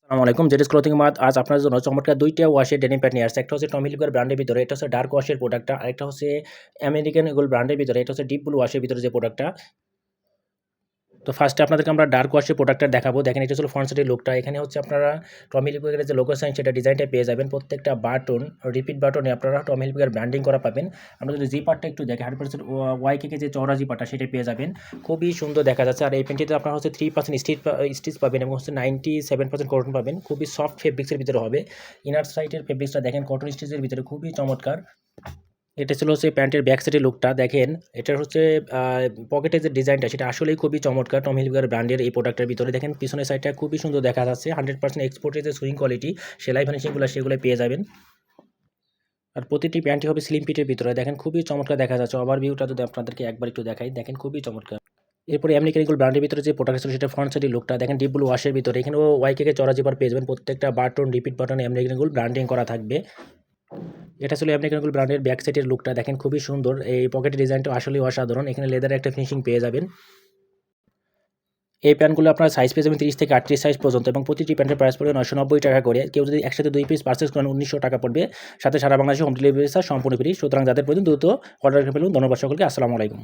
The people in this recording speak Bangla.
আসসালামু আলাইকুম। জেডিস ক্লথিং মার্ট আজ আপনার জন্য চমৎকার ২ টা ওয়াশের ডেনিম প্যান্ট নিয়ে আসছে। একটা হচ্ছে টমি হিলফিগার ব্র্যান্ডের ভিতরে, এটা হচ্ছে ডার্ক ওয়াশের প্রোডাক্টটা। আরেকটা হচ্ছে আমেরিকান ইগল ব্র্যান্ডের ভিতরে, এটা হচ্ছে ডিপ ব্লু ওয়াশের ভিতরে যে প্রোডাক্টটা। তো ফার্স্টে আপনাদেরকে আমরা ডার্ক ওয়াশের প্রোডাক্টটা দেখাবো। দেখেন এটা হচ্ছে ফ্রন্ট সাইডের লুকটা। এখানে হচ্ছে আপনারা টমি হিলফিগারের যে লোগো সাইন সেটা ডিজাইনটা পেয়ে যাবেন। প্রত্যেকটা বাটন, রিপিট বাটনে আপনারা টমি হিলফিগার ব্র্যান্ডিং করা পাবেন। আমরা যদি জিপারটা একটু দেখি 100% ওয়াইকেকে যে চওড়া জিপারটা সেটা পেয়ে যাবেন। খুবই সুন্দর দেখা যাচ্ছে। আর এই প্যান্টটিতে আপনারা হচ্ছে 3% স্টিচ পাবেন এবং হচ্ছে 97% কটন পাবেন। খুবই সফট ফেব্রিক্সের ভিতরে হবে। ইনার সাইডের ফেব্রিক্সটা দেখেন কটন স্টিচের ভিতরে খুবই চমৎকার। এটা ছিল হচ্ছে প্যান্টের ব্যাক সাইডের লুকটা দেখেন। এটার হচ্ছে পকেটের যে ডিজাইনটা সেটা আসলেই খুবই চমৎকার। টমি হিলফিগার ব্র্যান্ডের এই প্রোডাক্টের ভিতরে দেখেন পিছনের সাইডটা খুবই সুন্দর দেখা যাচ্ছে। 100% এক্সপোর্টের যে সুইং কোয়ালিটি সেলাই ফিনিশিংগুলো সেগুলো পেয়ে যাবেন। আর প্রতিটি প্যান্টই হবে স্লিম ফিটের ভিতরে। দেখেন খুবই চমৎকার দেখা যাচ্ছে। ওভারভিউটা যদি আপনাদেরকে একবার একটু দেখাই, দেখেন খুবই চমৎকার। এরপরে আমেরিকান ইগল ব্র্যান্ডের ভিতরে যে প্রোডাক্ট ছিল সেটা ফ্রন্ট সাইডের লুকটা দেখেন ডিপ ব্লু ওয়াশের ভিতরে। এখানেও ওয়াইকেকে চড়া জিপার পেয়ে যাবেন। প্রত্যেকটা বাটন, রিপিট বাটনে আমেরিকান ইগল ব্র্যান্ডিং করা থাকবে। এটা ছিল আমেরিকান ইগল ব্র্যান্ডের ব্যাক সাইডের লুকটা দেখেন খুবই সুন্দর। এই পকেটের ডিজাইনটা আসলেই অসাধারণ। এখানে লেদারের একটা ফিনিশিং পেয়ে যাবেন। এই প্যান্টগুলো আপনার সাইজ পেয়ে যাবেন 30 থেকে 38 সাইজ পর্যন্ত এবং প্রতিটি প্যান্টের প্রাইস পড়বে 990 টাকা করে। কেউ যদি একসাথে 2 পিস পারচেজ করেন 1900 টাকা পড়বে। সাথে সারা বাংলাদেশে হোম ডেলিভারি চার্জ সম্পূর্ণ ফ্রি। সুতরাং যাদের প্রয়োজন দ্রুত অর্ডার করে ফেলুন। ধন্যবাদ সকলকে। আসসালামু আলাইকুম।